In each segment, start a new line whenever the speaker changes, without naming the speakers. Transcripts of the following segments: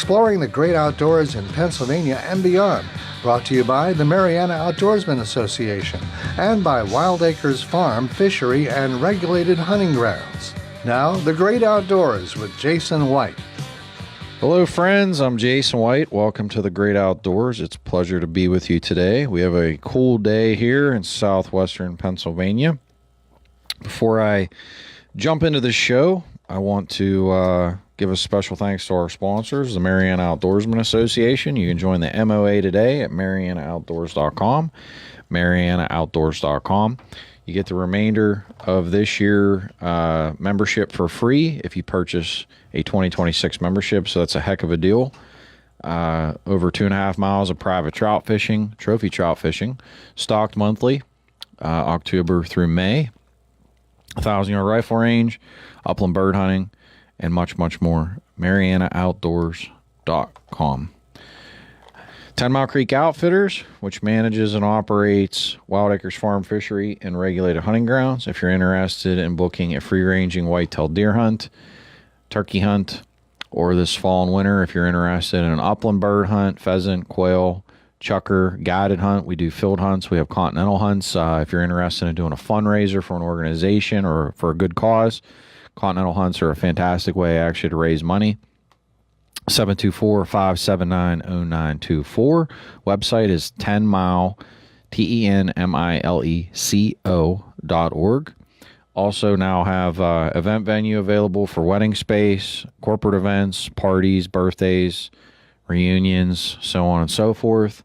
exploring the great outdoors in Pennsylvania and beyond. Brought to you by the Mariana Outdoorsmen Association and by Wild Acres Farm, Fishery, and Regulated Hunting Grounds. Now, the great outdoors with Jason White.
Hello, friends. I'm Jason White. Welcome to the Great Outdoors. It's a pleasure to be with you today. We have a cool day here in southwestern Pennsylvania. Before I jump into the show, I want to give a special thanks to our sponsors, the Mariana Outdoorsmen Association. You can join the MOA today at marianaoutdoors.com, marianaoutdoors.com. You get the remainder of this year membership for free if you purchase a 2026 membership, so that's a heck of a deal. Over 2.5 miles of private trout fishing, trophy trout fishing, stocked monthly, October through May. 1,000-yard rifle range, upland bird hunting, and much, much more. marianaoutdoors.com. 10 Mile Creek Outfitters, which manages and operates Wild Acres Farm, Fishery, and Regulated Hunting Grounds. If you're interested in booking a free-ranging whitetail deer hunt, turkey hunt, or this fall and winter, if you're interested in an upland bird hunt, pheasant, quail, chucker, guided hunt, we do field hunts, we have continental hunts. If you're interested in doing a fundraiser for an organization or for a good cause, continental hunts are a fantastic way actually to raise money. 724-579-0924. Website is 10mile, TENMILECO.org. Also now have event venue available for wedding space, corporate events, parties, birthdays, reunions, so on and so forth.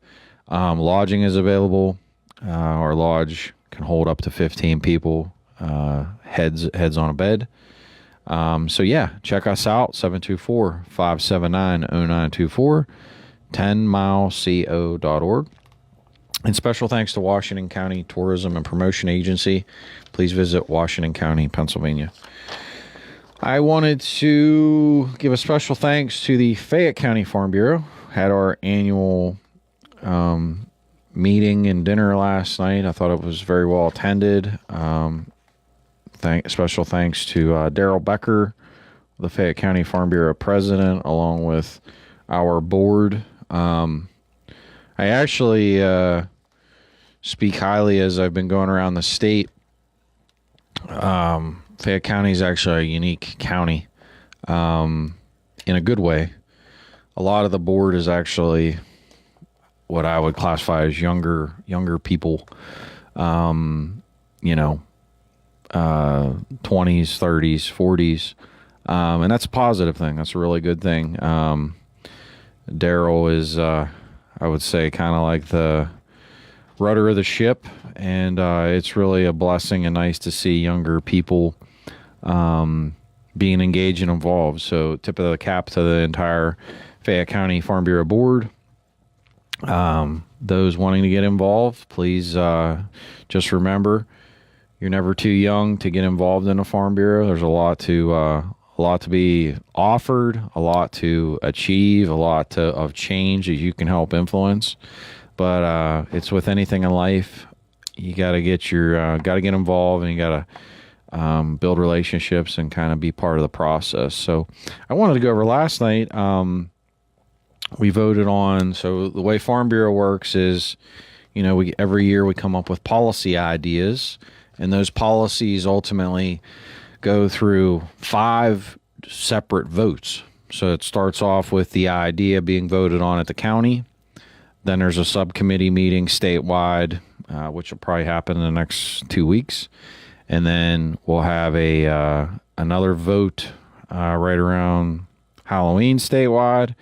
Lodging is available. Our lodge can hold up to 15 people, heads on a bed. So yeah, check us out, 724-579-0924, 10mileco.org. And special thanks to Washington County Tourism and Promotion Agency. Please visit Washington County, Pennsylvania. I wanted to give a special thanks to the Fayette County Farm Bureau. Had our annual meeting and dinner last night. I thought it was very well attended. Special thanks to Daryl Becker, the Fayette County Farm Bureau president, along with our board. I actually speak highly as I've been going around the state. Fayette County is actually a unique county in a good way. A lot of the board is actually what I would classify as younger people, 20s, 30s, 40s. And that's a positive thing. That's a really good thing. Daryl is, I would say, kind of like the rudder of the ship. And it's really a blessing and nice to see younger people being engaged and involved. So tip of the cap to the entire Fayette County Farm Bureau board. Those wanting to get involved, please just remember, you're never too young to get involved in a Farm Bureau. There's a lot to be offered, a lot to achieve, a lot of change that you can help influence. But it's with anything in life, you got to get involved, and you got to build relationships and kind of be part of the process. So I wanted to go over last night. We voted on. So the way Farm Bureau works is, every year we come up with policy ideas. And those policies ultimately go through 5 separate votes. So it starts off with the idea being voted on at the county. Then there's a subcommittee meeting statewide, which will probably happen in the next 2 weeks. And then we'll have another vote right around Halloween statewide.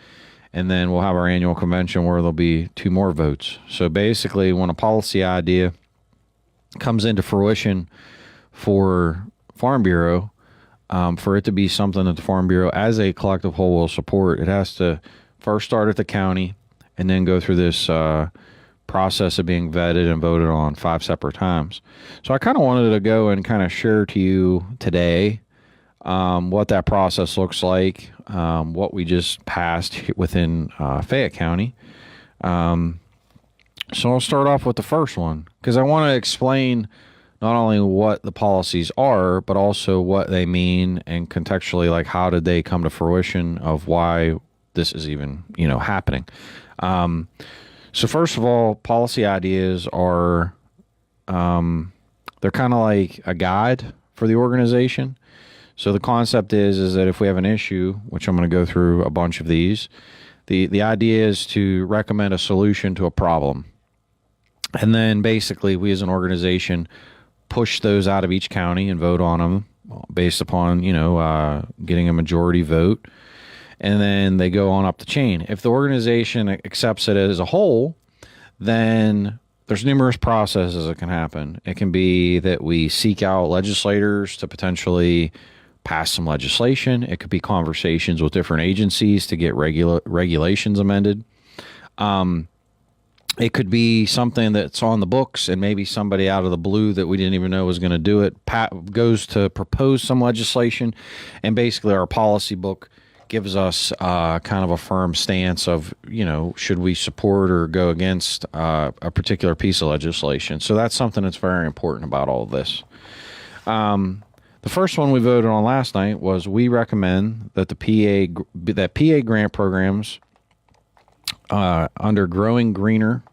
And then we'll have our annual convention where there'll be 2 more votes. So basically, when a policy idea comes into fruition for Farm Bureau, for it to be something that the Farm Bureau as a collective whole will support, it has to first start at the county and then go through this process of being vetted and voted on 5 separate times. So I kind of wanted to go and kind of share to you today what that process looks like, what we just passed within Fayette County. So I'll start off with the first one, because I want to explain not only what the policies are, but also what they mean, and contextually, like, how did they come to fruition of why this is even, happening. So first of all, policy ideas are, they're kind of like a guide for the organization. So the concept is that if we have an issue, which I'm going to go through a bunch of these, the idea is to recommend a solution to a problem. And then basically we as an organization push those out of each county and vote on them based upon, getting a majority vote. And then they go on up the chain. If the organization accepts it as a whole, then there's numerous processes that can happen. It can be that we seek out legislators to potentially pass some legislation. It could be conversations with different agencies to get regulations amended. It could be something that's on the books and maybe somebody out of the blue that we didn't even know was going to do it goes to propose some legislation, and basically our policy book gives us kind of a firm stance of, should we support or go against a particular piece of legislation. So that's something that's very important about all of this. The first one we voted on last night was we recommend that PA grant programs under Growing Greener,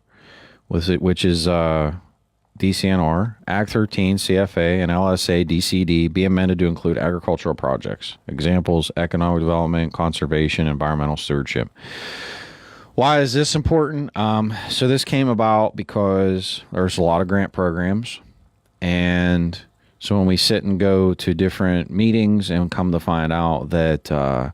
which is DCNR, Act 13, CFA, and LSA DCD be amended to include agricultural projects. Examples: economic development, conservation, environmental stewardship. Why is this important? So this came about because there's a lot of grant programs, and so when we sit and go to different meetings and come to find out that, how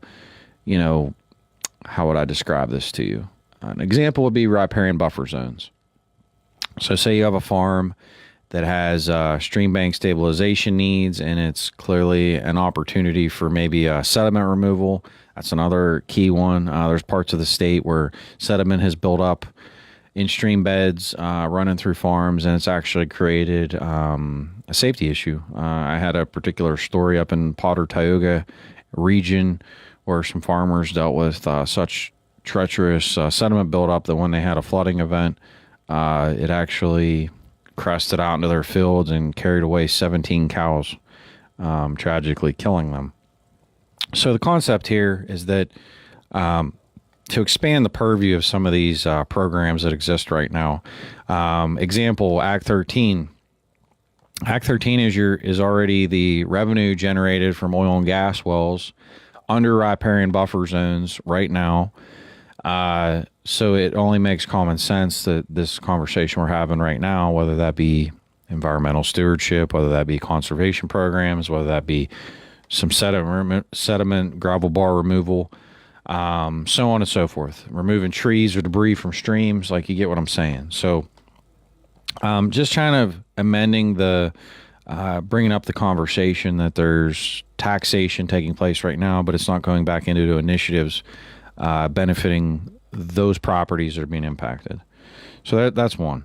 would I describe this to you? An example would be riparian buffer zones. So say you have a farm that has stream bank stabilization needs, and it's clearly an opportunity for maybe sediment removal. That's another key one. There's parts of the state where sediment has built up in stream beds running through farms, and it's actually created a safety issue. I had a particular story up in Potter Tioga region where some farmers dealt with such treacherous sediment buildup that when they had a flooding event, it actually crested out into their fields and carried away 17 cows, tragically killing them. So the concept here is that to expand the purview of some of these programs that exist right now, example, Act 13. Act 13 is already the revenue generated from oil and gas wells under riparian buffer zones right now. So it only makes common sense that this conversation we're having right now, whether that be environmental stewardship, whether that be conservation programs, whether that be some sediment gravel bar removal, so on and so forth, removing trees or debris from streams, like, you get what I'm saying. So just kind of amending bringing up the conversation that there's taxation taking place right now, but it's not going back into initiatives benefiting those properties that are being impacted. So that's one.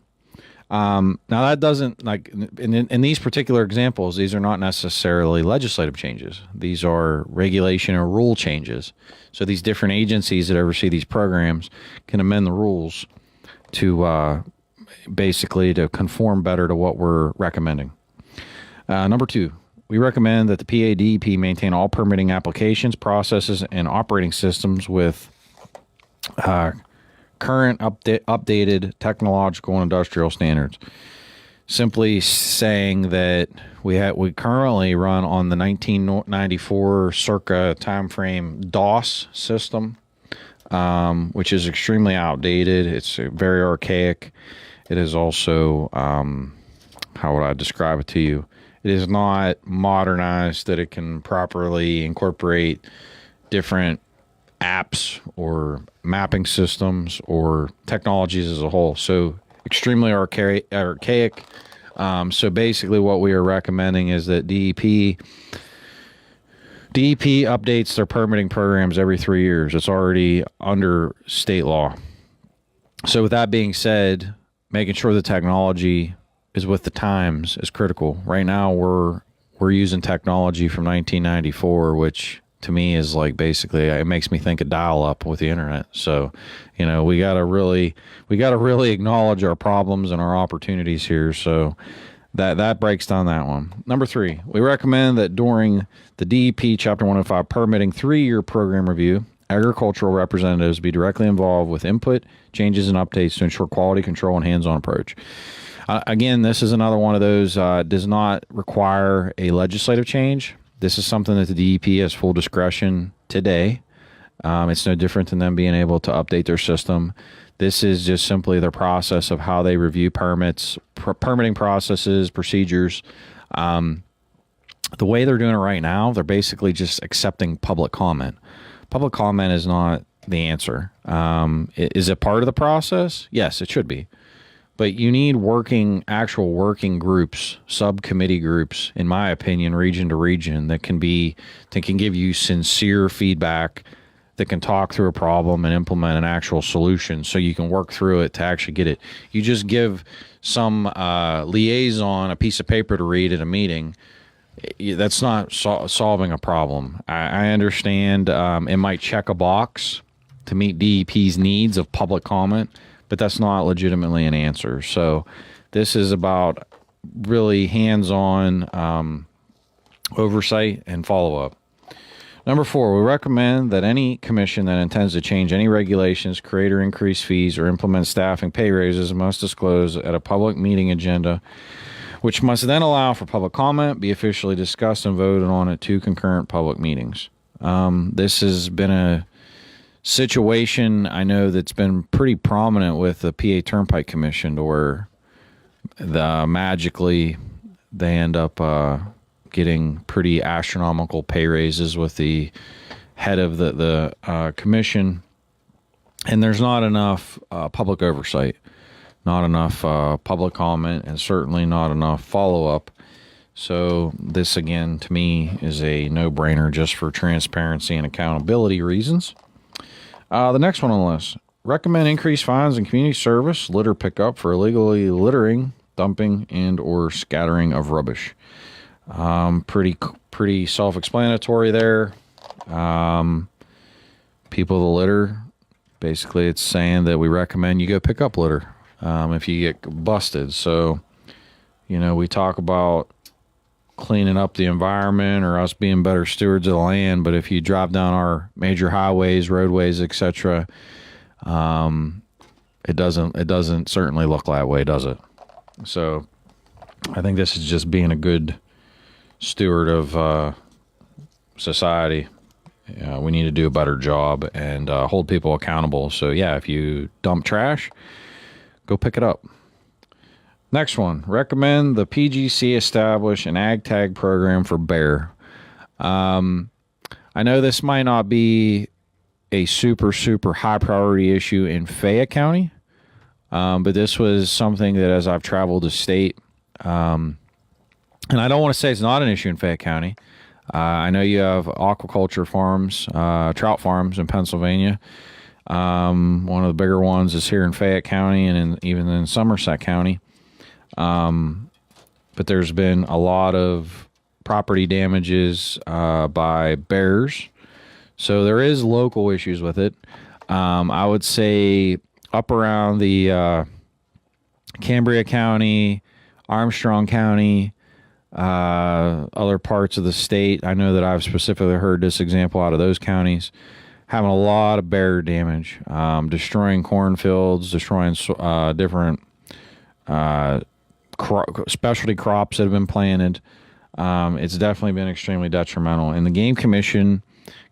Now that doesn't, like, in these particular examples, these are not necessarily legislative changes. These are regulation or rule changes. So these different agencies that oversee these programs can amend the rules to basically to conform better to what we're recommending. Number 2, we recommend that the PADEP maintain all permitting applications, processes, and operating systems with current updated technological and industrial standards. Simply saying that we currently run on the 1994 circa timeframe DOS system, which is extremely outdated. It's very archaic. It is also, how would I describe it to you? It is not modernized that it can properly incorporate different apps or mapping systems or technologies as a whole. So extremely archaic. So basically what we are recommending is that DEP updates their permitting programs every 3 years. It's already under state law. So with that being said, making sure the technology is with the times is critical. Right now we're using technology from 1994, which to me is like, basically, it makes me think of dial-up with the internet. So, we got to really acknowledge our problems and our opportunities here. So that breaks down that one. Number 3, we recommend that during the DEP Chapter 105 permitting 3-year program review, agricultural representatives be directly involved with input, changes, and updates to ensure quality control and hands-on approach. Again, this is another one of those does not require a legislative change. This is something that the DEP has full discretion today. It's no different than them being able to update their system. This is just simply their process of how they review permits, permitting processes, procedures. The way they're doing it right now, they're basically just accepting public comment. Public comment is not the answer. Is it part of the process? Yes, it should be. But you need actual working groups, subcommittee groups, in my opinion, region to region, that can give you sincere feedback, that can talk through a problem and implement an actual solution so you can work through it to actually get it. You just give some liaison a piece of paper to read at a meeting. That's not solving a problem. I understand it might check a box to meet DEP's needs of public comment, but that's not legitimately an answer. So this is about really hands-on oversight and follow-up. Number 4, we recommend that any commission that intends to change any regulations, create or increase fees, or implement staffing pay raises must disclose at a public meeting agenda, which must then allow for public comment, be officially discussed and voted on at 2 concurrent public meetings. This has been a situation I know that's been pretty prominent with the PA Turnpike Commission, to where magically they end up getting pretty astronomical pay raises with the head of the commission, and there's not enough public oversight, not enough public comment, and certainly not enough follow-up. So this, again, to me, is a no-brainer just for transparency and accountability reasons. The next one on the list: recommend increased fines and community service litter pickup for illegally littering, dumping, and or scattering of rubbish. Pretty self-explanatory there. People that litter, basically it's saying that we recommend you go pick up litter if you get busted. So, we talk about cleaning up the environment or us being better stewards of the land, but if you drive down our major highways, roadways, etc., it doesn't certainly look that way, does it? So I think this is just being a good steward of society. We need to do a better job and hold people accountable. So yeah, if you dump trash, go pick it up. Next one: recommend the PGC establish an ag tag program for bear. I know this might not be a super high priority issue in Fayette County, but this was something that, as I've traveled the state, and I don't want to say it's not an issue in Fayette County. I know you have aquaculture farms, trout farms in Pennsylvania. One of the bigger ones is here in Fayette County and even in Somerset County. But there's been a lot of property damages by bears. So there is local issues with it. I would say up around the Cambria County, Armstrong County, other parts of the state. I know that I've specifically heard this example out of those counties, having a lot of bear damage, destroying cornfields, destroying different specialty crops that have been planted. It's definitely been extremely detrimental. And the Game Commission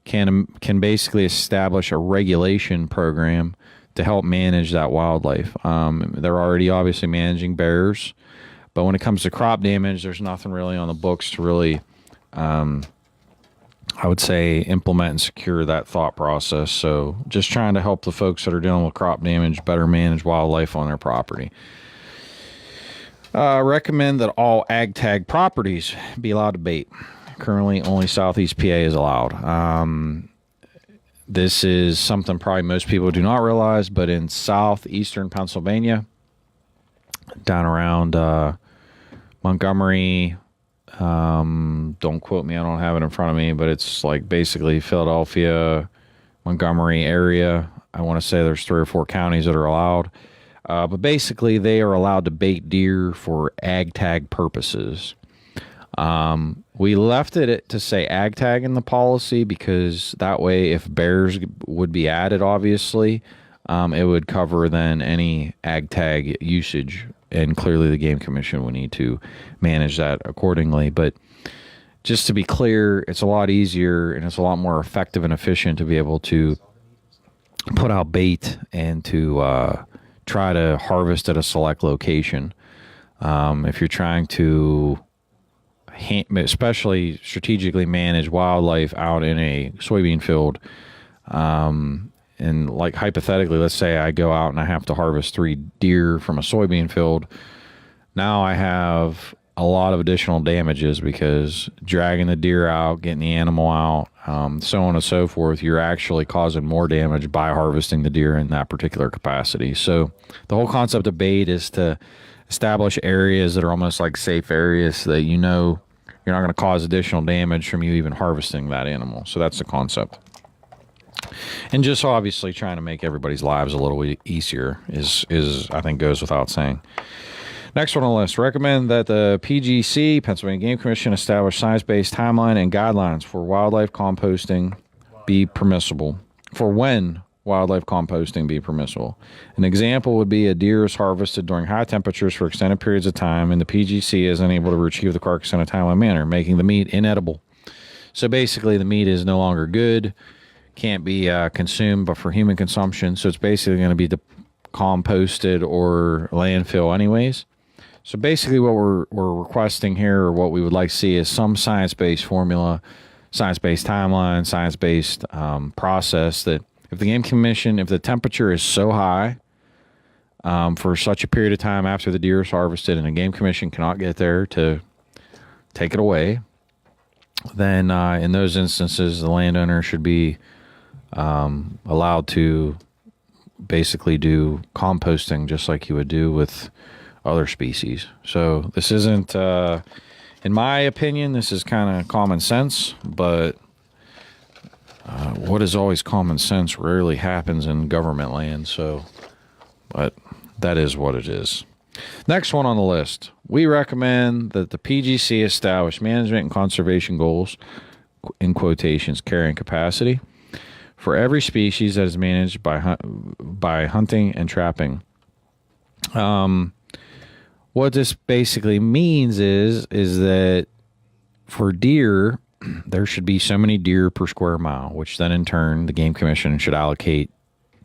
can basically establish a regulation program to help manage that wildlife. They're already obviously managing bears, but when it comes to crop damage, there's nothing really on the books to really, I would say, implement and secure that thought process. So just trying to help the folks that are dealing with crop damage better manage wildlife on their property. Recommend that all ag tag properties be allowed to bait. Currently, only Southeast PA is allowed. This is something probably most people do not realize, but in southeastern Pennsylvania, down around Montgomery, don't quote me, I don't have it in front of me, but it's like basically Philadelphia, Montgomery area. I want to say there's 3 or 4 counties that are allowed. But basically, they are allowed to bait deer for ag tag purposes. We left it to say ag tag in the policy because that way, if bears would be added, obviously, it would cover then any ag tag usage. And clearly the Game Commission would need to manage that accordingly. But just to be clear, it's a lot easier and it's a lot more effective and efficient to be able to put out bait and to try to harvest at a select location. If you're trying to especially strategically manage wildlife out in a soybean field, and like hypothetically, let's say I go out and I have to harvest 3 deer from a soybean field. Now I have a lot of additional damages because dragging the deer out, getting the animal out, so on and so forth, you're actually causing more damage by harvesting the deer in that particular capacity. So the whole concept of bait is to establish areas that are almost like safe areas so that you know you're not going to cause additional damage from you even harvesting that animal. So that's the concept. And just obviously trying to make everybody's lives a little easier is I think goes without saying. Next one on the list, recommend that the PGC, Pennsylvania Game Commission, establish science-based timeline and guidelines for wildlife composting be permissible. For when wildlife composting be permissible. An example would be a deer is harvested during high temperatures for extended periods of time, and the PGC is unable to retrieve the carcass in a timely manner, making the meat inedible. So basically, the meat is no longer good, can't be consumed but for human consumption, so it's basically going to be composted or landfill anyways. So basically what we're requesting here, or what we would like to see, is some science-based formula, science-based timeline, science-based process that if the Game Commission, if the temperature is so high for such a period of time after the deer is harvested and the Game Commission cannot get there to take it away, then in those instances, the landowner should be allowed to basically do composting just like you would do with other species. So this isn't, in my opinion, this is kind of common sense, but what is always common sense rarely happens in government land. So, but that is what it is. Next one on the list, we recommend that the PGC establish management and conservation goals, in quotations, carrying capacity, for every species that is managed by hunting and trapping. What this basically means is that for deer, there should be so many deer per square mile, which then in turn the Game Commission should allocate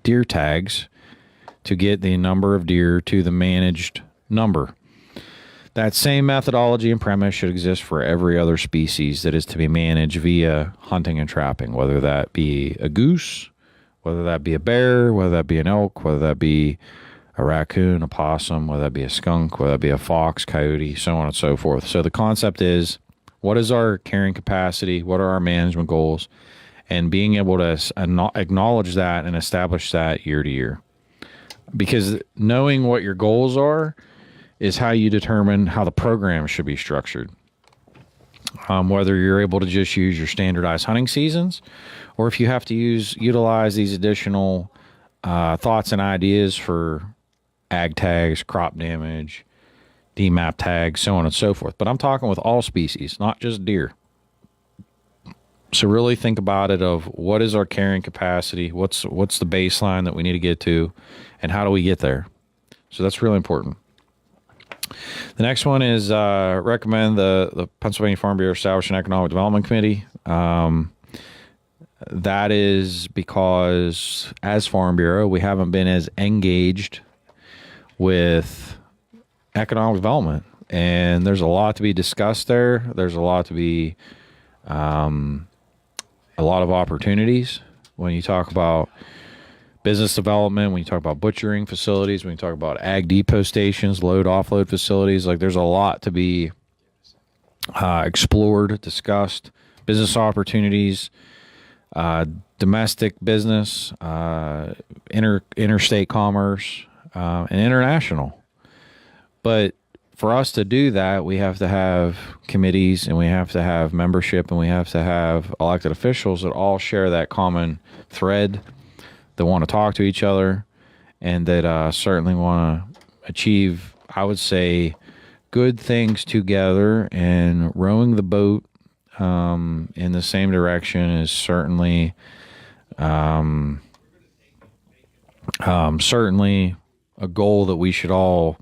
deer tags to get the number of deer to the managed number. That same methodology and premise should exist for every other species that is to be managed via hunting and trapping, whether that be a goose, whether that be a bear, whether that be an elk, whether that be a raccoon, a possum, whether that be a skunk, whether that be a fox, coyote, so on and so forth. So the concept is, what is our carrying capacity? What are our management goals? And being able to acknowledge that and establish that year to year. Because knowing what your goals are is how you determine how the program should be structured. Whether you're able to just use your standardized hunting seasons, or if you have to utilize these additional thoughts and ideas for ag tags, crop damage, DMAP tags, so on and so forth. But I'm talking with all species, not just deer. So really think about it of what is our carrying capacity, what's the baseline that we need to get to, and how do we get there? So that's really important. The next one is recommend the Pennsylvania Farm Bureau establish an economic development committee. That is because as Farm Bureau, we haven't been as engaged with economic development, and there's a lot to be discussed there. There's a lot to be a lot of opportunities when you talk about business development, when you talk about butchering facilities, when you talk about ag depot stations, load offload facilities. Like, there's a lot to be explored, discussed, business opportunities, domestic business, interstate commerce, and international. But for us to do that, we have to have committees, and we have to have membership, and we have to have elected officials that all share that common thread, that want to talk to each other, and that certainly want to achieve, I would say, good things together, and rowing the boat in the same direction is certainly certainly a goal that we should all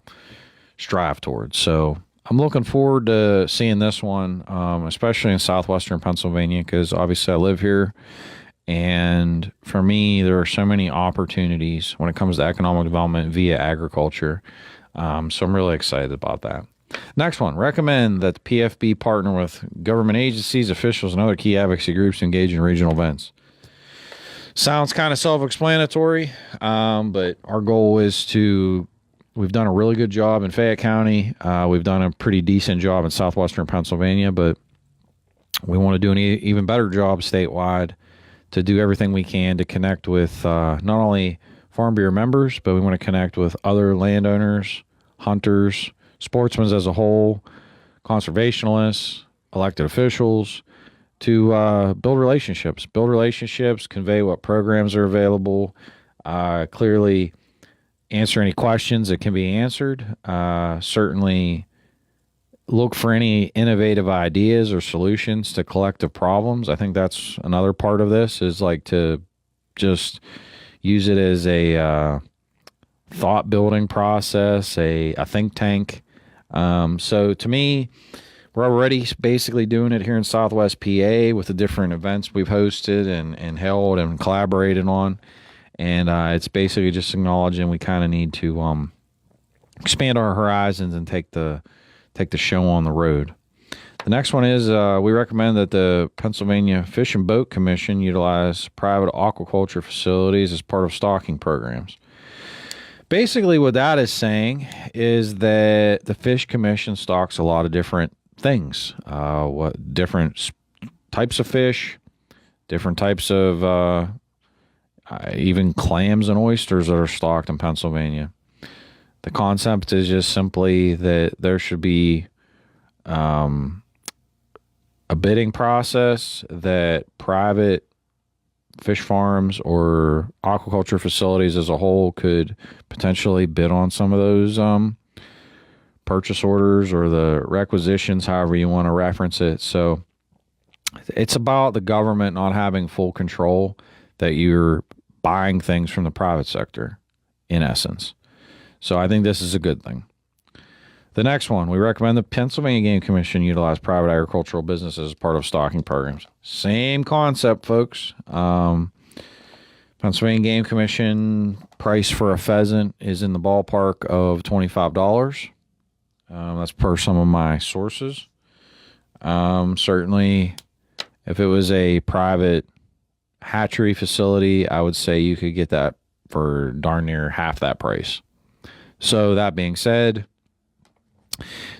strive towards. So I'm looking forward to seeing this one, especially in southwestern Pennsylvania, because obviously I live here. And for me, there are so many opportunities when it comes to economic development via agriculture. So I'm really excited about that. Next one, recommend that the PFB partner with government agencies, officials, and other key advocacy groups to engage in regional events. Sounds kind of self-explanatory, but our goal is we've done a really good job in Fayette County. We've done a pretty decent job in southwestern Pennsylvania, but we want to do an even better job statewide to do everything we can to connect with not only Farm Bureau members, but we want to connect with other landowners, hunters, sportsmen as a whole, conservationists, elected officials, to build relationships, convey what programs are available, clearly answer any questions that can be answered, certainly look for any innovative ideas or solutions to collective problems. I think that's another part of this, is like to just use it as a thought building process, a think tank. So to me, we're already basically doing it here in Southwest PA with the different events we've hosted and held and collaborated on. And it's basically just acknowledging we kind of need to expand our horizons and take the show on the road. The next one is we recommend that the Pennsylvania Fish and Boat Commission utilize private aquaculture facilities as part of stocking programs. Basically, what that is saying is that the Fish Commission stocks a lot of different things, what different types of fish, different types of even clams and oysters that are stocked in Pennsylvania. The concept is just simply that there should be a bidding process that private fish farms or aquaculture facilities as a whole could potentially bid on some of those purchase orders or the requisitions, however you want to reference it. So it's about the government not having full control, that you're buying things from the private sector, in essence. So I think this is a good thing. The next one, we recommend the Pennsylvania Game Commission utilize private agricultural businesses as part of stocking programs. Same concept, folks. Pennsylvania Game Commission price for a pheasant is in the ballpark of $25. That's per some of my sources. Certainly, if it was a private hatchery facility, I would say you could get that for darn near half that price. So that being said,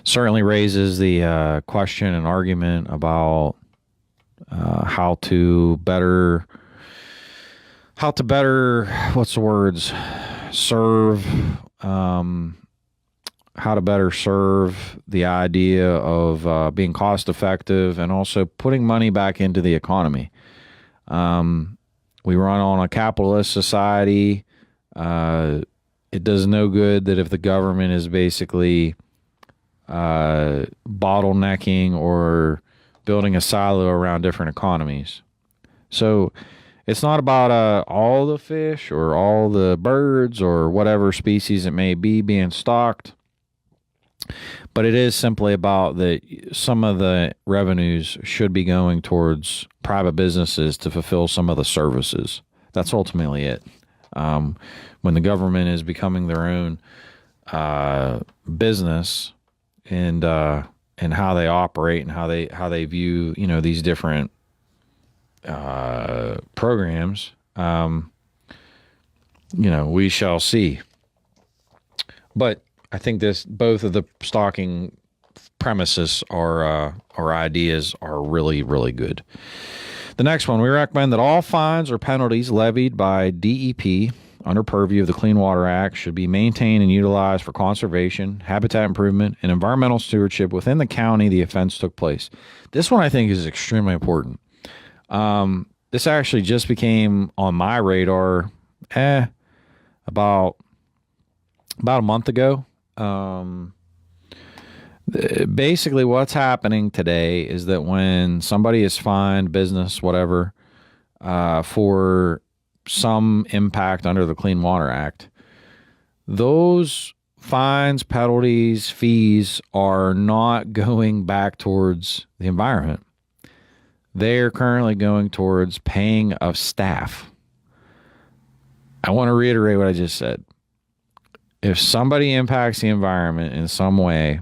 certainly raises the question and argument about how to better serve how to better serve the idea of being cost effective and also putting money back into the economy. We run on a capitalist society. It does no good that if the government is basically bottlenecking or building a silo around different economies. So it's not about all the fish or all the birds or whatever species it may be being stocked, but it is simply about that some of the revenues should be going towards private businesses to fulfill some of the services. That's ultimately it. When the government is becoming their own business and how they operate and how they view these different programs, we shall see. But I think both of the stocking premises or ideas are really, really good. The next one, we recommend that all fines or penalties levied by DEP under purview of the Clean Water Act should be maintained and utilized for conservation, habitat improvement, and environmental stewardship within the county the offense took place. This one I think is extremely important. This actually just became on my radar about a month ago. Basically, what's happening today is that when somebody is fined, business, whatever, for some impact under the Clean Water Act, those fines, penalties, fees are not going back towards the environment. They are currently going towards paying of staff. I want to reiterate what I just said. If somebody impacts the environment in some way,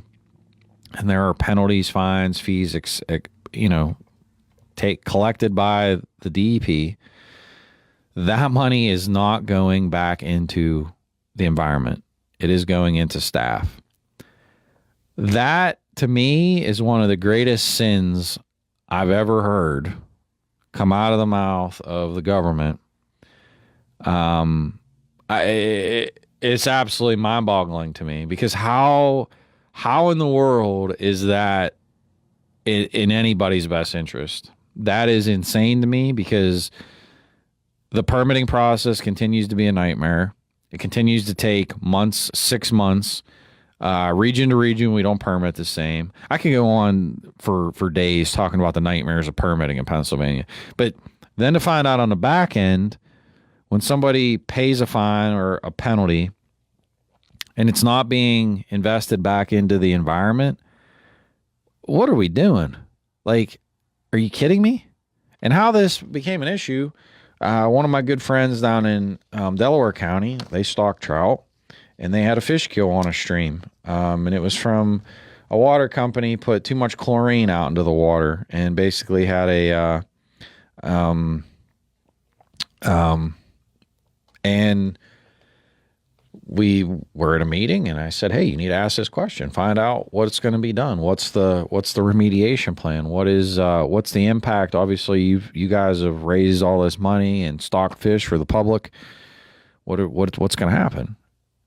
and there are penalties, fines, fees, collected by the DEP, that money is not going back into the environment. It is going into staff. That, to me, is one of the greatest sins I've ever heard come out of the mouth of the government. It's absolutely mind-boggling to me, because how in the world is that in anybody's best interest? That is insane to me, because the permitting process continues to be a nightmare. It continues to take months, 6 months. Region to region, we don't permit the same. I could go on for days talking about the nightmares of permitting in Pennsylvania. But then to find out on the back end, when somebody pays a fine or a penalty and it's not being invested back into the environment, what are we doing? Like, are you kidding me? And how this became an issue, one of my good friends down in Delaware County, they stock trout, and they had a fish kill on a stream. And it was from a water company put too much chlorine out into the water and basically had a and we were at a meeting, and I said, hey, you need to ask this question. Find out what's going to be done. What's the remediation plan? What's the impact? Obviously, you guys have raised all this money and stocked fish for the public. What's going to happen?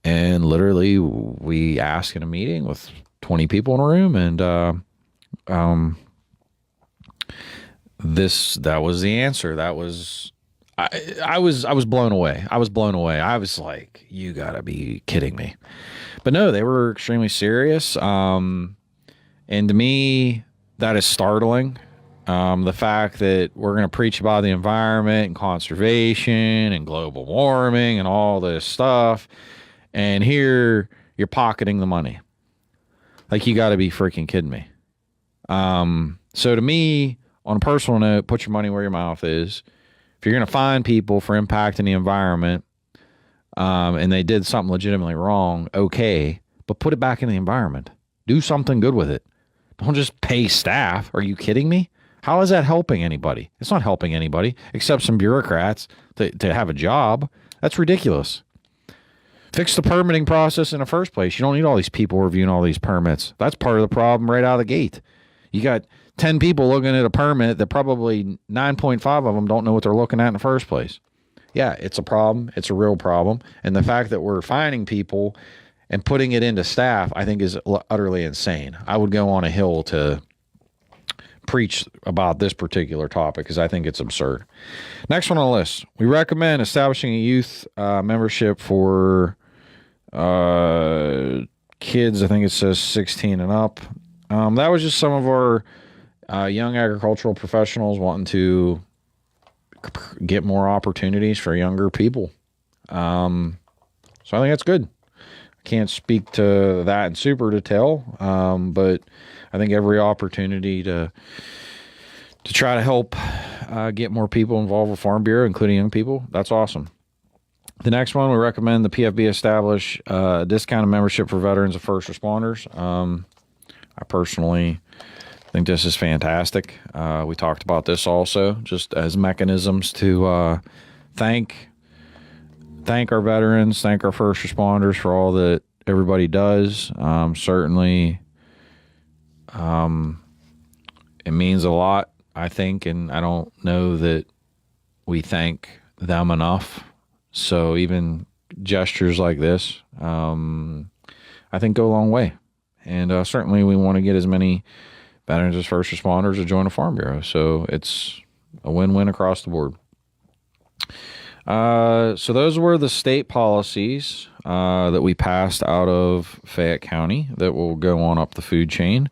And literally, we asked in a meeting with 20 people in a room, and that was the answer. That was I was blown away. I was blown away. I was like, you gotta be kidding me. But no, they were extremely serious. And to me, that is startling. The fact that we're going to preach about the environment and conservation and global warming and all this stuff, and here you're pocketing the money. Like, you got to be freaking kidding me. So to me, on a personal note, put your money where your mouth is. If you're going to fine people for impacting the environment, and they did something legitimately wrong, okay, but put it back in the environment. Do something good with it. Don't just pay staff. Are you kidding me? How is that helping anybody? It's not helping anybody except some bureaucrats to have a job. That's ridiculous. Fix the permitting process in the first place. You don't need all these people reviewing all these permits. That's part of the problem right out of the gate. You got 10 people looking at a permit that probably 9.5 of them don't know what they're looking at in the first place. Yeah, it's a problem. It's a real problem. And the fact that we're fining people and putting it into staff, I think, is utterly insane. I would go on a hill to preach about this particular topic because I think it's absurd. Next one on the list. We recommend establishing a youth membership for kids. I think it says 16 and up. That was just some of our young agricultural professionals wanting to get more opportunities for younger people. So I think that's good. I can't speak to that in super detail, but I think every opportunity to try to help get more people involved with Farm Bureau, including young people, that's awesome. The next one, we recommend the PFB establish a discounted membership for veterans and first responders. I personally think this is fantastic. We talked about this also, just as mechanisms to thank our veterans, thank our first responders for all that everybody does. Certainly, it means a lot, I think, and I don't know that we thank them enough. So even gestures like this, I think, go a long way. And certainly we want to get as many veterans as first responders to join the Farm Bureau. So it's a win-win across the board. So those were the state policies. that we passed out of Fayette County that will go on up the food chain.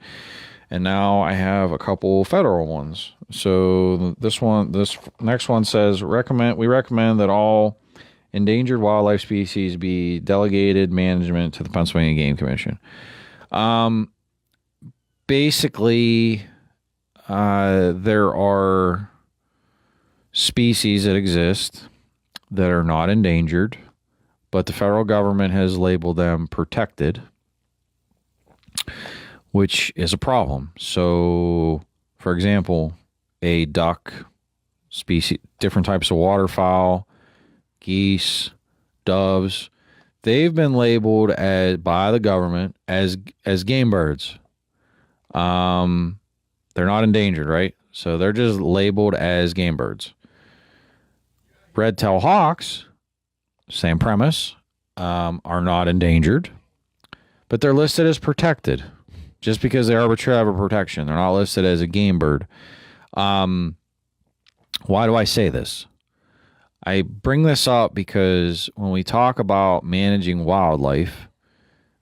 And now I have a couple federal ones. So this next one says, we recommend that all endangered wildlife species be delegated management to the Pennsylvania Game Commission. Basically, there are species that exist that are not endangered, but the federal government has labeled them protected, which is a problem. So, for example, a duck species, different types of waterfowl, geese, doves, they've been labeled by the government as game birds. They're not endangered, right? So they're just labeled as game birds. Red-tailed hawks, same premise, are not endangered, but they're listed as protected. Just because they arbitrarily have a protection, they're not listed as a game bird. Why do I say this? I bring this up because when we talk about managing wildlife,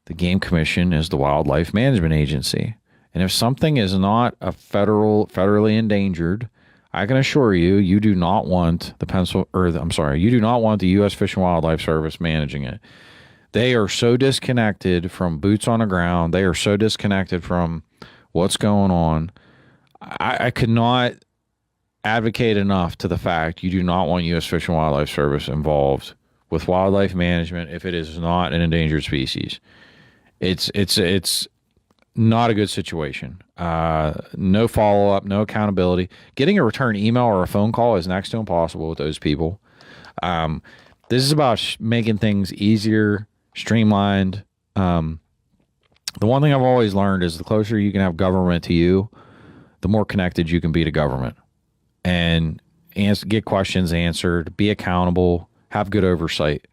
the Game Commission is the wildlife management agency. And if something is not a federally endangered, I can assure you, you do not want you do not want the U.S. Fish and Wildlife Service managing it. They are so disconnected from boots on the ground. They are so disconnected from what's going on. I could not advocate enough to the fact you do not want U.S. Fish and Wildlife Service involved with wildlife management if it is not an endangered species. It's not a good situation. No follow-up, no accountability. Getting a return email or a phone call is next to impossible with those people. This is about making things easier, streamlined. The one thing I've always learned is the closer you can have government to you, the more connected you can be to government. And get questions answered, be accountable, have good oversight.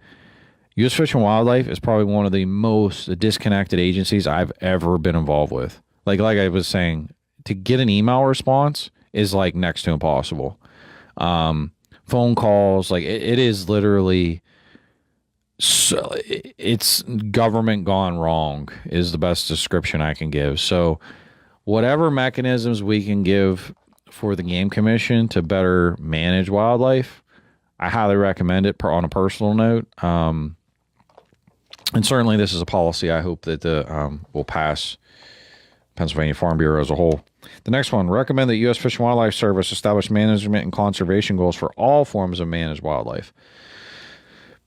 U.S. Fish and Wildlife is probably one of the most disconnected agencies I've ever been involved with. Like I was saying, to get an email response is like next to impossible. Phone calls, like it is literally, it's government gone wrong is the best description I can give. So whatever mechanisms we can give for the Game Commission to better manage wildlife, I highly recommend it on a personal note. And certainly this is a policy I hope that will pass Pennsylvania Farm Bureau as a whole. The next one, recommend that U.S. Fish and Wildlife Service establish management and conservation goals for all forms of managed wildlife.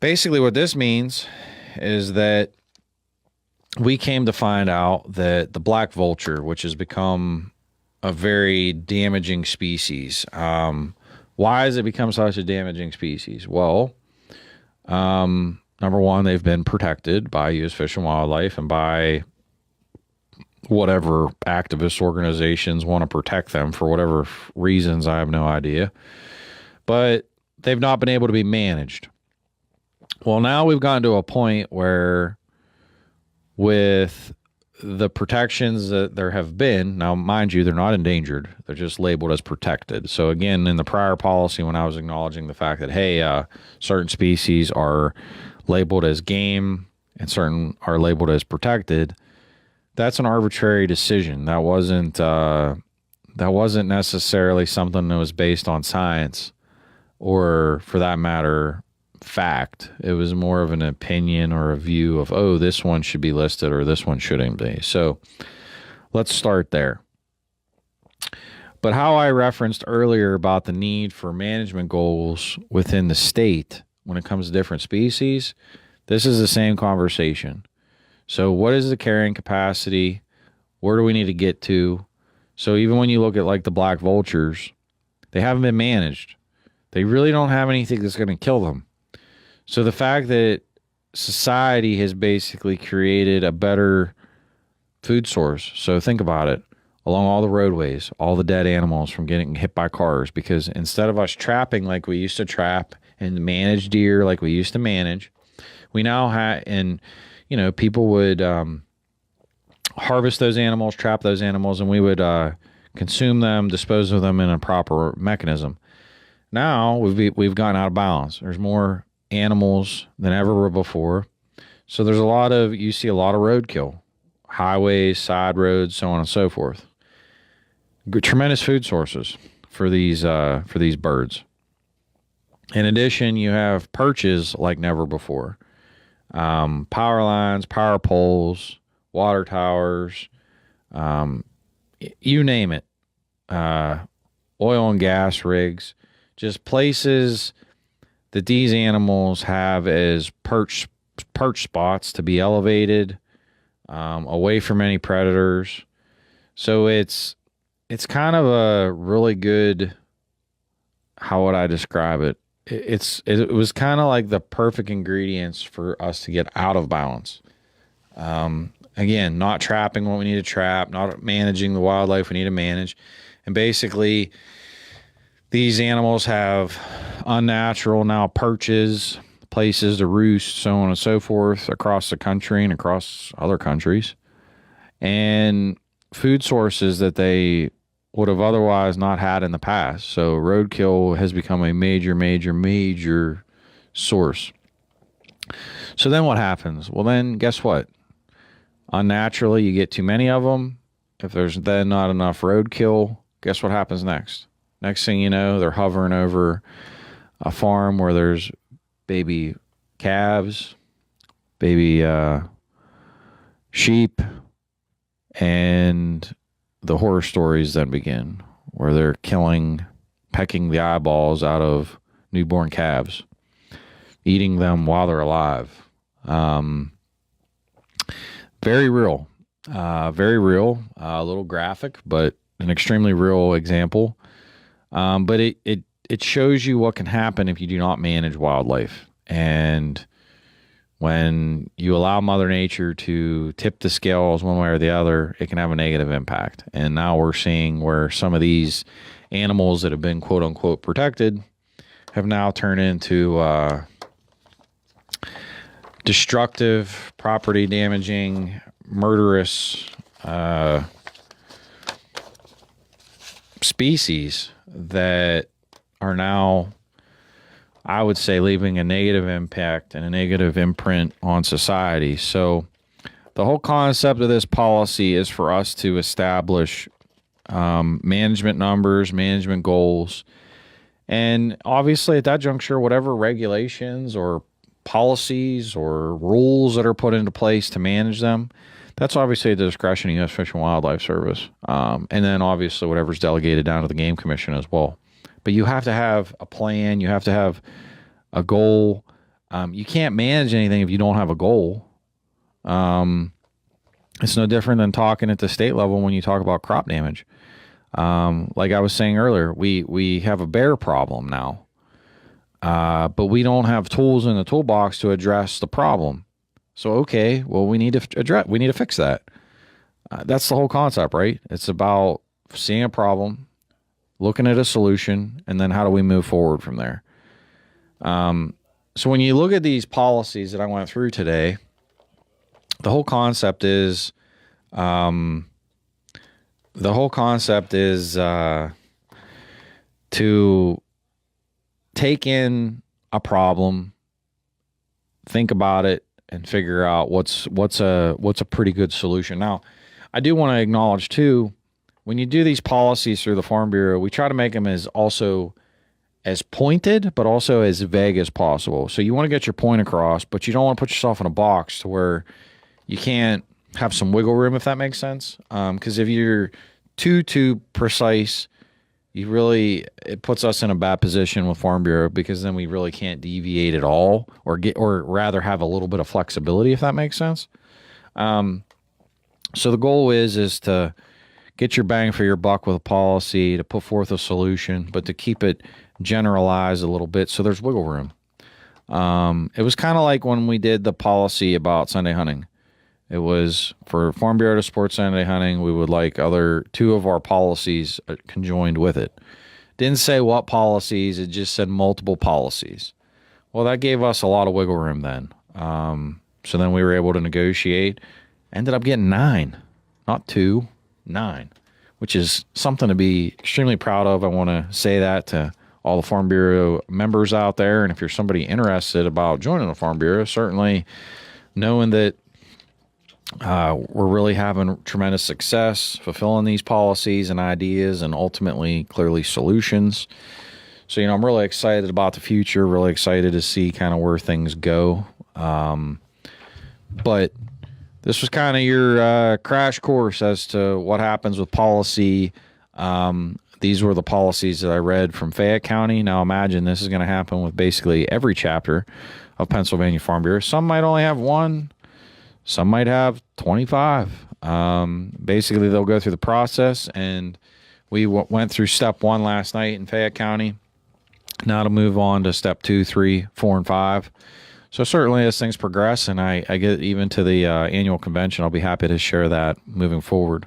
Basically what this means is that we came to find out that the black vulture, which has become a very damaging species. Why has it become such a damaging species? Well, number one, they've been protected by U.S. Fish and Wildlife and by whatever activist organizations want to protect them for whatever reasons, I have no idea. But they've not been able to be managed. Well, now we've gotten to a point where with the protections that there have been, now mind you, they're not endangered. They're just labeled as protected. So again, in the prior policy, when I was acknowledging the fact that, hey, certain species are labeled as game and certain are labeled as protected, that's an arbitrary decision. That wasn't necessarily something that was based on science or, for that matter, fact. It was more of an opinion or a view of, oh, this one should be listed or this one shouldn't be. So let's start there. But how I referenced earlier about the need for management goals within the state when it comes to different species, this is the same conversation. So what is the carrying capacity? Where do we need to get to? So even when you look at like the black vultures, they haven't been managed. They really don't have anything that's going to kill them. So the fact that society has basically created a better food source. So think about it. Along all the roadways, all the dead animals from getting hit by cars, because instead of us trapping like we used to trap and manage deer like we used to manage, we now have, and people would harvest those animals, trap those animals, and we would consume them, dispose of them in a proper mechanism. Now we've gotten out of balance. There's more animals than ever before. So you see a lot of roadkill, highways, side roads, so on and so forth. Tremendous food sources for these birds. In addition, you have perches like never before. Power lines, power poles, water towers, you name it. Oil and gas rigs, just places that these animals have as perch spots to be elevated, away from any predators. So it's kind of a really good, how would I describe it? It was kind of like the perfect ingredients for us to get out of balance. Again, not trapping what we need to trap, not managing the wildlife we need to manage. And basically, these animals have unnatural now perches, places to roost, so on and so forth, across the country and across other countries. And food sources that they would have otherwise not had in the past. So roadkill has become a major source. So then what happens? Well, then guess what? Unnaturally, you get too many of them. If there's then not enough roadkill, guess what happens next? Next thing you know, they're hovering over a farm where there's baby calves, baby sheep, and the horror stories then begin, where they're pecking the eyeballs out of newborn calves, eating them while they're alive. Very real, a little graphic, but an extremely real example. But it shows you what can happen if you do not manage wildlife. And when you allow Mother Nature to tip the scales one way or the other, it can have a negative impact. And now we're seeing where some of these animals that have been quote unquote protected have now turned into destructive, property damaging, murderous species that are now, I would say, leaving a negative impact and a negative imprint on society. So the whole concept of this policy is for us to establish management numbers, management goals, and obviously at that juncture, whatever regulations or policies or rules that are put into place to manage them, that's obviously at the discretion of U.S. Fish and Wildlife Service. And then obviously whatever's delegated down to the Game Commission as well. But you have to have a plan. You have to have a goal. You can't manage anything if you don't have a goal. It's no different than talking at the state level when you talk about crop damage. Like I was saying earlier, we have a bear problem now. But we don't have tools in the toolbox to address the problem. So, okay, well, we need to fix that. That's the whole concept, right? It's about seeing a problem, looking at a solution, and then how do we move forward from there? So when you look at these policies that I went through today, the whole concept is, to take in a problem, think about it, and figure out what's a pretty good solution. Now, I do want to acknowledge too, when you do these policies through the Farm Bureau, we try to make them as pointed, but also as vague as possible. So you want to get your point across, but you don't want to put yourself in a box to where you can't have some wiggle room, if that makes sense. Because if you're too precise, it puts us in a bad position with Farm Bureau, because then we really can't deviate at all, or rather have a little bit of flexibility, if that makes sense. So the goal is to get your bang for your buck with a policy, to put forth a solution, but to keep it generalized a little bit so there's wiggle room. It was kind of like when we did the policy about Sunday hunting. It was for Farm Bureau to support Sunday hunting. We would like two of our policies conjoined with it. Didn't say what policies, it just said multiple policies. Well, that gave us a lot of wiggle room then. So then we were able to negotiate. Ended up getting 9, not 2, 9, which is something to be extremely proud of. I want to say that to all the Farm Bureau members out there. And if you're somebody interested about joining the Farm Bureau, certainly knowing that we're really having tremendous success fulfilling these policies and ideas and ultimately clearly solutions. So, I'm really excited about the future, really excited to see kind of where things go. But this was kind of your crash course as to what happens with policy. These were the policies that I read from Fayette County. Now imagine this is going to happen with basically every chapter of Pennsylvania Farm Bureau. Some might only have one. Some might have 25. Basically, they'll go through the process, and we went through step 1 last night in Fayette County. Now to move on to step 2, 3, 4, and 5. So certainly as things progress and I get even to the annual convention, I'll be happy to share that moving forward.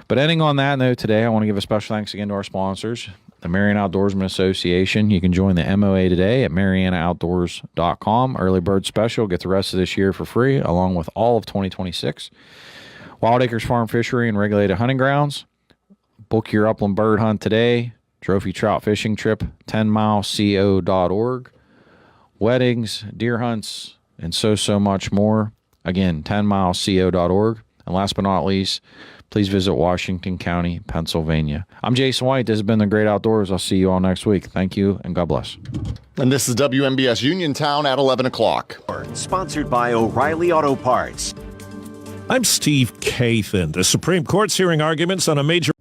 But ending on that note today, I want to give a special thanks again to our sponsors, the Mariana Outdoorsman Association. You can join the MOA today at marianaoutdoors.com. Early bird special, get the rest of this year for free, along with all of 2026. Wild Acres Farm Fishery and Regulated Hunting Grounds. Book your upland bird hunt today. Trophy trout fishing trip, 10mileco.org. Weddings, deer hunts, and so much more. Again, 10mileco.org. And last but not least, please visit Washington County, Pennsylvania. I'm Jason White. This has been The Great Outdoors. I'll see you all next week. Thank you, and God bless.
And this is WMBS Uniontown at 11 o'clock.
Sponsored by O'Reilly Auto Parts.
I'm Steve Kathan. The Supreme Court's hearing arguments on a major